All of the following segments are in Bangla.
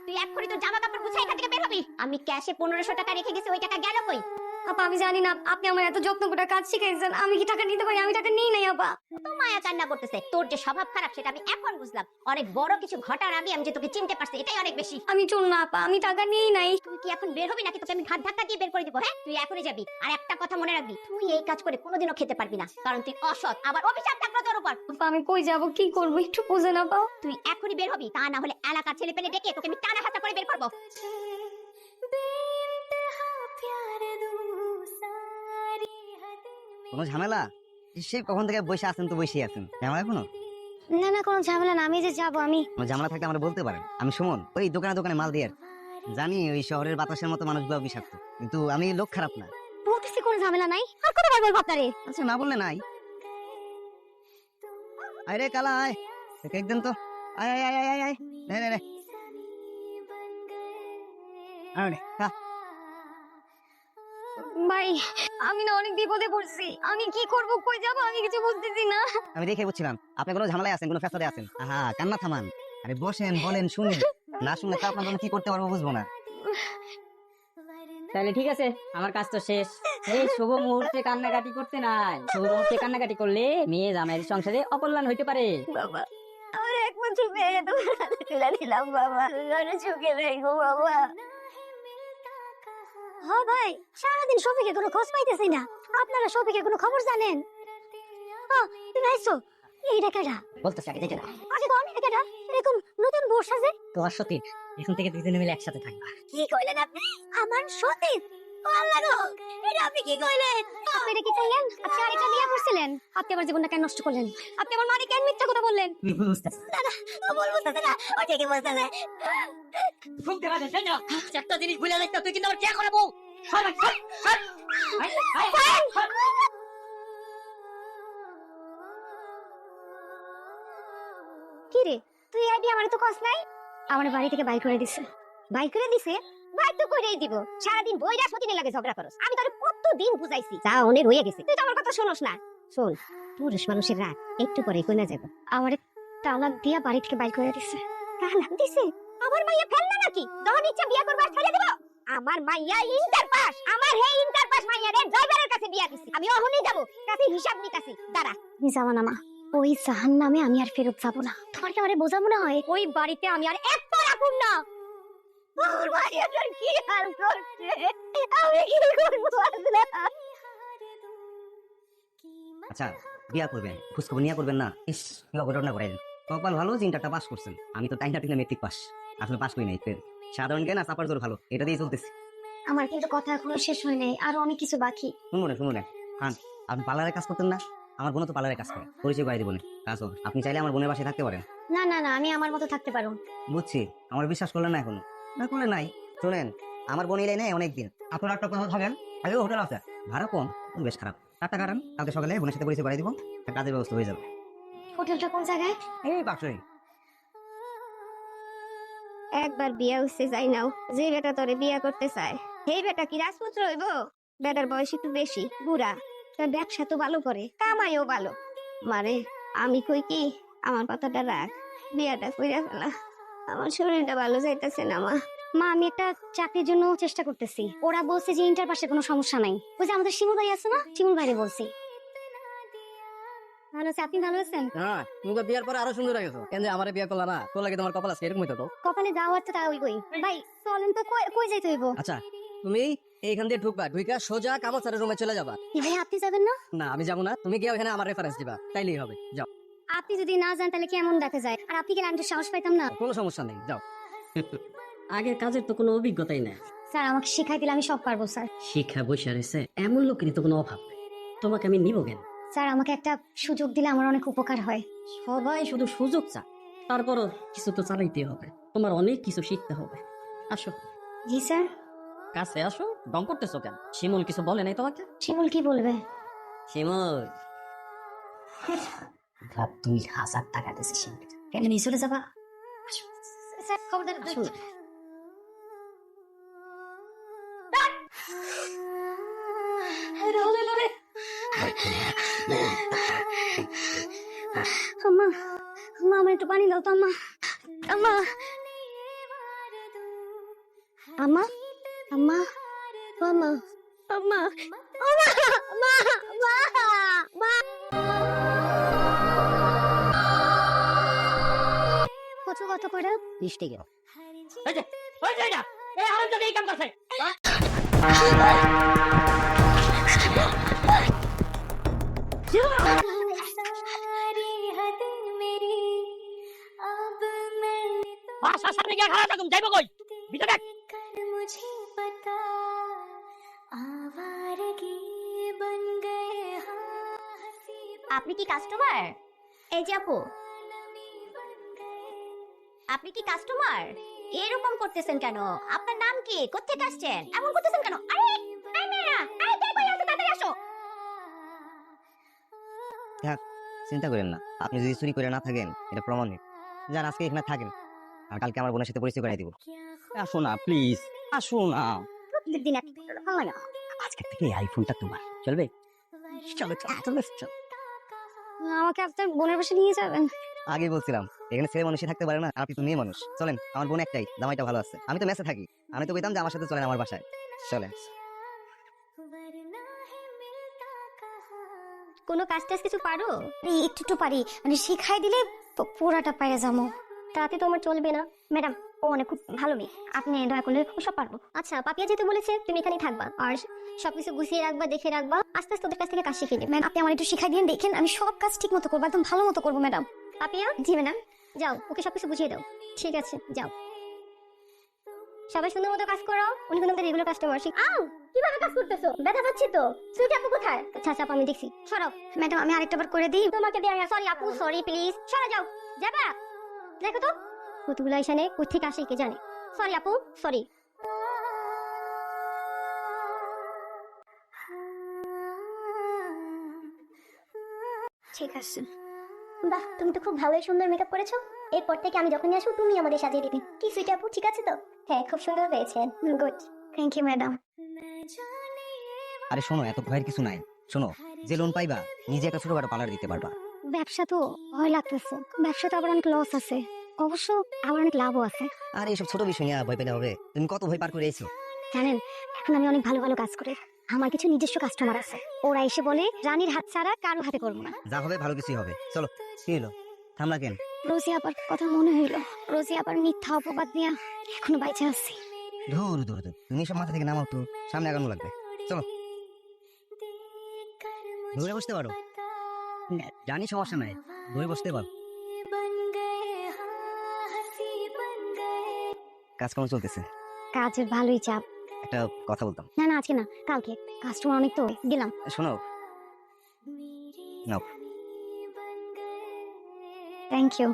তুই এক্ষুনি তো জামা কাপড় গুছাই এখান থেকে বের হবি। আমি ক্যাশে 1500 টাকা রেখে গেছি, ওই টাকা গেল কই? আপা আমি জানি না, আপনি আমার এত যত্ন করে কাজ শিখাইছেন, আমি কি টাকা নিতে পারি? আমি টাকা নিই নাই আপা। তো মায়া কান্না করতেছে, তোর যে স্বভাব খারাপ সেটা আমি এখন বুঝলাম। অনেক বড় কিছু ঘটার আগে আমি যে তোকে চিনতে পারছি এটাই অনেক বেশি। আমি চল না আপা, আমি টাকা নিই নাই। তুই কি এখন বের হবি নাকি তোকে আমি ঘাট ধাক্কা দিয়ে বের করে দিব? হ্যাঁ, তুই এখনই যাবি। আর একটা কথা মনে রাখবি, তুই এই কাজ করে কোনোদিনও খেতে পারবি না, কারণ তুই অসৎ। আবার অভিশাপ থাকলো তোর উপর। আপা আমি কই যাব, কি করব একটু বুঝে না পাও? তুই এখনই বের হবি, তা না হলে এলাকার ছেলে পেলে ডেকে তোকে আমি টানা হাতা করে বের করবো। কোনো ঝামেলা? সেই কখন থেকে বসে আছেন, তো বসেই আছেন, ঝামেলা কোনো? না না কোনো ঝামেলা না, আমি যে যাব। আমি কোনো ঝামেলা থাকলে আমরা বলতে পারেন। আমি সুমন, ওই দোকানে দোকানে মাল দিয়ে জানি ওই শহরের বাতাসের মতো মানুষগুলো বিষাক্ত, কিন্তু আমি লোক খারাপ না। বলতেছি কোনো ঝামেলা নাই, আর কতবার বলবো আপনারে? আচ্ছা না বললে নাই। আয় রে কালা আয়, একদিন তো আয় আয় আয় আয় আয় রে রে রে আরে খা। ভাই আমি না অনেক বিপদে পড়ছি, আমি কি করব, কই যাব, আমি কিছু বুঝতেছি না। আমি দেখে বুঝছিলাম আপনি কোনো ঝামেলায় আছেন, কোনো ফ্যাসাদে আছেন। আহা কান্না থামান, আরে বসেন, বলেন শুনি। না শুনলে তো আপনার জন্য কি করতে পারবো বুঝবো না। তাহলে ঠিক আছে, আমার কাজ তো শেষ। এই শুভ মুহূর্তে কান্নাকাটি করতে নাই। শুভ মুহূর্তে কান্নাকাটি করলে মেয়ে জামাইয়ের সংসারে অকল্যাণ হইতে পারে। বাবা আমার একমাত্র মেয়ে, তোমার হাতে তুলে দিলাম বাবা, তুমি চোখে দেখো বাবা। হ্যাঁ ভাই, সারাদিন শফিকের কোনো খোঁজ পাইতেছি না। আপনারা শফিকের কোনো খবর জানেন? তুমি আইছো? এইটা কেডা? বলতেছে আগে দেখে না। আগে তো আমি কেডা, এরকম নতুন বউ সাজে? তোমার সতীন, এখন থেকে দুজনে মিলে একসাথে থাকবা। কি কইলেন আপনি? আমার সতীন? আল্লাহ গো, এটা আপনি কি কইলেন? আপনি এটা কি চাইলেন? আপনি আরেকটা বিয়ে করছিলেন, আপনি আমার জীবনটা কেন নষ্ট করলেন? আপনি আমার মারে কেন মিথ্যা কথা বললেন? তুমি বুঝতেছ না না, বলবো না, ও ঠিকই বলতেছে। শুনতে পাচ্ছেন তাই না? একটা জিনিস ভুলে যাইতে, তুই কিন্তু আমার কে করাবো। কি রে, তুই আইডিয়া আমারে তো কস নাই? আমার বাড়ি থেকে বাইর করে দিছে। বাইর করে দিছে? বাইর তো করেই দিব। সারাদিন বইরা সতীনের লাগে ঝগড়া করস। আমি তোরে কতদিন বুঝাইছি, যা অনেক হয়ে গেছে, তুই তো আমার কথা শোনস না। শোন, পুরুষ মানুষের রাগ একটু পরে কইনা যাবে। আমারে তালাক দিয়া বাড়ি থেকে বাইর করে দিছে। তালাক দিছে? আমার মাইয়া ফেলনা নাকি? যখন ইচ্ছা বিয়া করবা ছেড়ে দিব? আমার মাইয়া ইন্টার পাস, আমার হে ইন্টার পাস মাইয়া রে ড্রাইভারের কাছে বিয়া দিছি। আমি ওহনি যাব, কাছে হিসাব নিতাছি। দাঁড়া, তুমি যাবা না মা, ওই জাহান্নামে আমি আর ফেরত যাব না। তোমার কি আমারে বোঝা মনে হয়? ওই বাড়িতে আমি আর এক পা রাখুম না। আমার মাইয়াটার কি হাল করছে, আমি কি করবো আল্লাহ? আচ্ছা বিয়া করবেন, খোঁজখবর নিয়ে করবেন না? ইস কি অঘটনা করেন। কপাল ভালো যে ইন্টারটা পাস করছেন, আমি তো টাইমটা ঠিক মেট্রিক পাস, আসলে পাস করি নাই। সাধারণ জ্ঞান আর চাপার জোর ভালো, এটা দিয়ে চলতেছি। আমার কিন্তু কথা এখনো শেষ হয় নাই, আরো অনেক কিছু বাকি। শুনুন খান, আপনি পার্লারে কাজ করতেন না? আমার বোনও তো পার্লারে কাজ করে, পরিচয় করাই দিবনে কাজ হোক। আপনি চাইলে আমার বোনের বাসায় থাকতে পারেন। না না না, আমি আমার মতো থাকতে পারো। বুঝছি, আমার বিশ্বাস করলেন না এখনো? না করলে নাই। শোনেন, আমার বোন এলে নেই অনেকদিন। আপনার একটা কথা থাকেন, আগে হোটেল আছে, ভাড়া কম, বেশ খারাপ। টাকা কাটান, কালকে সকালে বোনের সাথে পরিচয় করাই দিব, কাজের ব্যবস্থা হয়ে যাবে। হোটেলটা কোন জায়গায়? এই বাক্সই। একবার বিয়া হচ্ছে যাই নাও, যে বেটা তোরে বিয়া করতে চায় সেই বেটা কি রাজপুত্র হইব? বেটার বয়স একটু বেশি, বুড়া, তার ব্যবসা তো ভালো করে, কামাইও ভালো। মারে আমি কই কি, আমার কথাটা রাখ, বিয়াটা কইরা ফেলা। আমার শরীরটা ভালো যাইতেছে না মা। মা আমি একটা চাকরির জন্য চেষ্টা করতেছি, ওরা বলছে যে ইন্টার পাশে কোনো সমস্যা নাই। ওই যে আমাদের শিমুল ভাই আছে না, শিমুল ভাইরে বলছি। ভালো আছে, আপনি ভালো আছেন? হ্যাঁ, তুমি তো বিয়ার পরে আরো সুন্দর হয়ে গেছো। কেন যে আমারে বিয়ে করলা না? তোর লাগে তোমার কপাল আছে এরকমই তো। কপালে যাওয়ার তো তা ওই ভাই, চলেন তো, কই যাইতে হইব? আচ্ছা, তুমি এইখান দিয়ে ঢুকবা, ঢুকা সোজা কামচারের রুমে চলে যাবা। কি ভাই আপনি যাবেন না? না আমি যাবো না, তুমি গিয়ে ওখানে আমার রেফারেন্স দিবা, তাইলেই হবে। যাও। আপনি যদি না যান তাহলে কেমন দেখা যায়? আর আপনি গেলে আমি তো সাহস পাইতাম না। কোনো সমস্যা নেই, যাও। আগের কাজের তো কোনো অভিজ্ঞতাই নাই। স্যার আমাকে শিখাই দিলে আমি সব পারবো স্যার। শিক্ষা বসে রয়েছে এমন লোকেরই তো কোনো অভাব নেই, তোমাকে আমি নিব কেন? স্যার আমাকে একটা সুযোগ দিলে আমার অনেক উপকার হয়। সবাই শুধু সুযোগ চা, তারপরও কিছু তো চালাইতে হবে, তোমার অনেক কিছু শিখতে হবে। আসো জি স্যার। কাছে আসো, দম করতেছো কেন? শিমুল কিছু বলে নাই তোমাকে? শিমুল কি বলবে? শিমুল 2000 টাকা দিয়েছে শিমুল। কেন নিয়ে চলে যাবা? স্যার খবরদার আসুন। আম্মা, আম্মা আমার একটু পানি দাও তো আম্মা। আম্মা আম্মা আম্মা আম্মা আম্মা আম্মা মা মা কত করে 20 টাকা। এই যে ওই যে না এই আরামজাদা এই কাম করছে বাসা সামনে গিয়ে খারাপ থাকুম যাইবো কই ভিতরে দেখ আপনি কি কাস্টমার? এই যে আপু, আপনি কি কাস্টমার? এরকম করতেছেন কেন? আপনার নাম কি? কোত্থেকে আসছেন? এমন করতেছেন কেন? আরে এই মেয়েরা, এই কে কই আছো? তাড়াতাড়ি আসো। চিন্তা করেন না, আপনি যদি চুরি করে না থাকেন এটা প্রমাণ নেই। যান আজকে এখানে থাকেন, আর কালকে আমার বোনের সাথে পরিচয় করাই দিব। আসো না প্লিজ, আসো না। প্রত্যেকদিন একটা করে ভালো লাগে না। আজকে থেকে এই আইফোনটা তোমার, চলবে? চলো চলো চলো চলো। আমাকে আপনার বোনের পাশে নিয়ে যাবেন? আগে বলছিলাম এখানে ছেলে মানুষই থাকতে পারে না, আর আপনি তো মেয়ে মানুষ। চলেন, আমার বোন একটাই, জামাইটা ভালো আছে। আমি তো মেসে থাকি, আমি তো কইতাম যে আমার সাথে চলেন আমার বাসায়। চলেন। কোনো কাজ টাজ কিছু পারো? একটু একটু পারি, মানে শিখাই দিলে পুরাটা পাইরে যাবো। তাতে তো আমার চলবে না। ম্যাডাম, ও অনেক খুব ভালো মেয়ে, আপনি দয়া করলে সব পারবো। আচ্ছা, পাপিয়া যেহেতু বলেছে তুমি এখানেই থাকবা আর সবকিছু গুছিয়ে রাখবা, দেখে রাখবা, আস্তে আস্তে ওদের কাছ থেকে কাজ শিখে নেবে। ম্যাম, আপনি আমার একটু শিখাই দিন, দেখেন আমি সব কাজ ঠিক মতো করবো, একদম ভালো মতো করবো। ম্যাডাম, পাপিয়া? জি ম্যাডাম। যাও, ওকে সবকিছু বুঝিয়ে দাও। ঠিক আছে, যাও। সবাই সুন্দর মতো কাজ করো, উনি কিন্তু আমাদের রেগুলার কাস্টমার। আও, কিভাবে কাজ করতেছো? ব্যথা পাচ্ছি তো। সুইটি আপু কোথায়? আচ্ছা আচ্ছা, আমি দেখছি। সরাও। ম্যাডাম, আমি আরেকটা বার করে দিই। তোমাকে দেয়া। সরি আপু, সরি প্লিজ। সরা যাও। যাবা? দেখো তো কতগুলো এখানে কোথেকে আসে কে জানে। সরি আপু, সরি। ঠিক আছে। বাহ, তুমি তো খুব ভালোই সুন্দর মেকআপ করেছো। এরপর থেকে আমি যখনই আসবো তুমি আমাদের সাজিয়ে দিবে। কি সুইটি আপু, ঠিক আছে তো? হ্যাঁ, খুব সুন্দর হয়েছে। Good, thank you madam. আরে শোনো, এত ভয়ের কিছু নাই। শোনো, যে লোন পাইবা নিজে একটা ছোটখাটো পার্লার দিতে পারবা। ব্যবসা তো ভয় লাগতেছে, ব্যবসাতে আবার অনেক লস আছে, অবশ্য আবার অনেক লাভও আছে। আর এইসব ছোট বিষয় নিয়ে ভয় পেলে হবে? তুমি কত ভয় পার করে এসো। জানেন, এখন আমি অনেক ভালো ভালো কাজ করি। আমার কিছু নিজস্ব কাস্টমার আছে, ওরা এসে বলে রানীর হাত ছাড়া কারো হাতে করবো না। যা হবে ভালো কিছুই হবে। চলো। কি হলো, থামলা কেন? রোজি আবার কথা মনে হইল। রোজি আবার মিথ্যা অপবাদ দিয়া এখনো বাইচে আছি। ধুর ধুর ধুর, তুমি সব মাথা থেকে নামাও তো, সামনে আগানো লাগবে। চলো, ধরে বসতে পারো। জানি সমস্যা নাই, ধরে বসতে পারো। কাজ কেমন চলতেছে? কাজের ভালোই চাপ। একটা কথা বলতাম। না না, আজকে না, কালকে। কাস্টমার অনেক তো, গেলাম। শোনো, নাও। Thank you.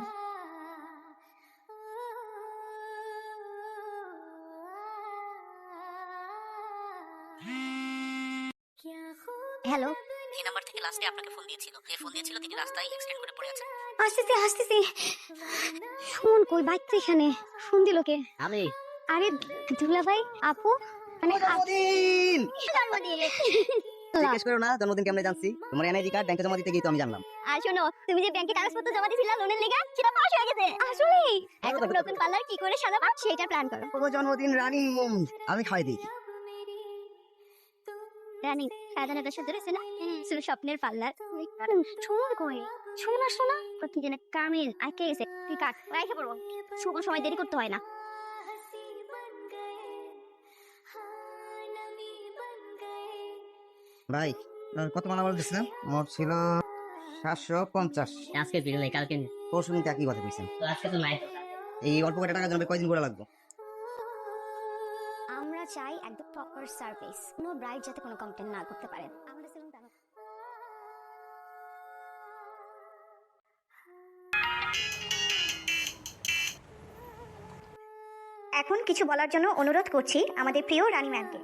হ্যালো, এই নাম্বার থেকে লাস্টে আপনাকে ফোন দিয়েছিল। যে ফোন দিয়েছিল তিনি রাস্তায় অ্যাক্সিডেন্ট করে পড়ে আছেন। আসতেছি আসতেছি। ফোন কই, বাইক তো এখানে। ফোন দিল কে? আমি আরে দুলা ভাই, আপু, মানে জন্মদিন! জন্মদিন। জিজ্ঞেস করো না জন্মদিন কেমনে জানছি। তোমার এনআইডি কার্ড ব্যাংকে জমা দিতে গিয়ে তো আমি জানলাম। আর শোনো, তুমি যে ব্যাংকে কাগজপত্র জমা দিয়েছিলা লোনের লেগে, সেটা পাস হয়ে গেছে। আসলে এখন নতুন পার্লার কি করে সাজাবা সেটা প্ল্যান করো। ও জন্মদিন রানী, আমি খাই দিই। রানী, সাজানোটা সুন্দর হয়েছে না? শুধু স্বপ্নের পার্লার। শোনো কই, শোনা শোনা, প্রতিদিনে কামিল আইকে গেছে। তুই কাট, রাইখে পড়বো। শুভ সময় দেরি করতে হয় না। ভাই, কত মালা বলতেছিলাম? মোট ছিল 750। আজকে দিন নাই কালকে নিন। পরশু দিন একই কথা কইছেন। তো আজকে তো নাই। এই অল্প কয়টা টাকা জন্য কয়দিন করে লাগবে? আমরা চাই একদম প্রপার সার্ভিস, কোনো ব্রাইড যাতে কোনো কমপ্লেইন না করতে পারে। আমাদের সেরকম তেমন। এখন কিছু বলার জন্য অনুরোধ করছি আমাদের প্রিয় রানী ম্যামকে।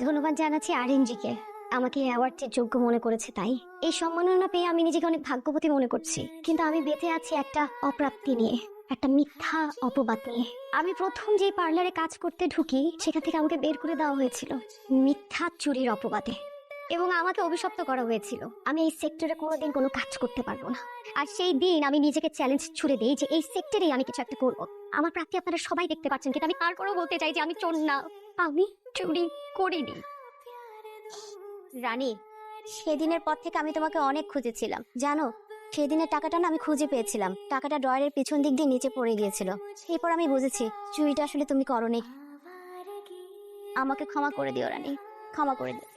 ধন্যবাদ জানাচ্ছি আরএনজিকে, আমাকে এই অ্যাওয়ার্ডটির যোগ্য মনে করেছে। তাই এই সম্মাননা পেয়ে আমি নিজেকে অনেক ভাগ্যবতী মনে করছি। কিন্তু আমি বেঁচে আছি একটা অপ্রাপ্তি নিয়ে, একটা মিথ্যা অপবাদ নিয়ে। আমি প্রথম যে পার্লারে কাজ করতে ঢুকি সেখান থেকে আমাকে বের করে দেওয়া হয়েছিল মিথ্যা চুরির অপবাদে। এবং আমাকে অভিশপ্ত করা হয়েছিল আমি এই সেক্টরে কোনোদিন কোনো কাজ করতে পারবো না। আর সেই দিন আমি নিজেকে চ্যালেঞ্জ ছুড়ে দেই যে এই সেক্টরেই আমি কিছু একটা করবো। আমার প্রাপ্তি আপনারা সবাই দেখতে পাচ্ছেন, কিন্তু আমি তারপরেও বলতে চাই যে আমি চোর না, আমি চুরি করিনি। রানী, সেদিনের পর থেকে আমি তোমাকে অনেক খুঁজেছিলাম জানো। সেদিনের টাকাটা না আমি খুঁজে পেয়েছিলাম, টাকাটা ড্রয়ারের পিছন দিক দিয়ে নিচে পড়ে গিয়েছিল। এরপর আমি বুঝেছি চুরিটা আসলে তুমি করোনি। আমাকে ক্ষমা করে দিও রানী, ক্ষমা করে দিও।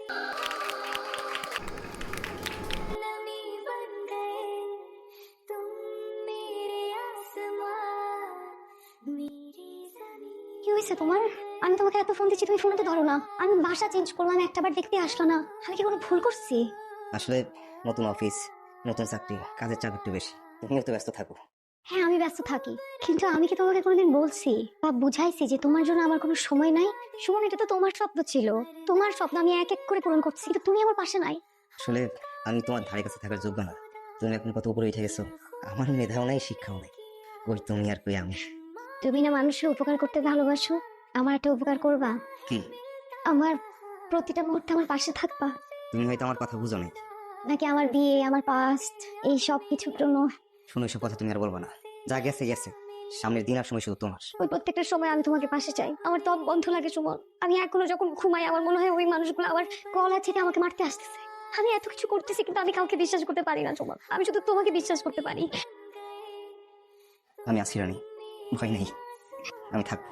কি হয়েছে তোমার? আমি তোমাকে এত ফোন দিচ্ছি, তুমি ফোন তো ধরো না। আমি বাসা চেঞ্জ করলাম, একটাবার দেখতে আসলো না। আমি কি কোনো ভুল করছি? আসলে নতুন অফিস, নতুন চাকরি, কাজের চাপ একটু বেশি, তুমিও তো ব্যস্ত থাকো। হ্যাঁ আমি ব্যস্ত থাকি, কিন্তু আমি কি তোমাকে কোনোদিন বলছি বা বুঝাইছি যে তোমার জন্য আমার কোনো সময় নাই? সুমন, এটা তো তোমার স্বপ্ন ছিল, তোমার স্বপ্ন আমি এক এক করে পূরণ করছি, কিন্তু তুমি আমার পাশে নাই। আসলে আমি তোমার ধারে কাছে থাকার যোগ্য না। তুমি এখন কত উপরে উঠে গেছো, আমার মেধাও নাই, শিক্ষাও নাই। কই তুমি আর কই আমি। তুমি না মানুষের উপকার করতে ভালোবাসো, আমার একটা উপকার করবা? কি? আমার প্রতিটা মুহূর্তে আমার পাশে থাকবা? তুমি হয়তো আমার কথা বুঝো নাই। নাকি আমার বিয়ে, আমার পাস্ট, এই সব কিছুর জন্য? শুনো, এসব কথা তুমি আর বলবা না। যা গেছে গেছে, সামনের দিন আর সময় শুধু তোমার। ওই প্রত্যেকটা সময় আমি তোমাকে পাশে চাই। আমার দম বন্ধ লাগে সুমন, আমি এখনো যখন ঘুমাই আমার মনে হয় ওই মানুষগুলো আমার গলা ছেড়ে আমাকে মারতে আসতেছে। আমি এত কিছু করতেছি কিন্তু আমি কাউকে বিশ্বাস করতে পারি না সুমন, আমি শুধু তোমাকে বিশ্বাস করতে পারি। আমি আছি রানী, ভয় নেই, আমি থাকবো।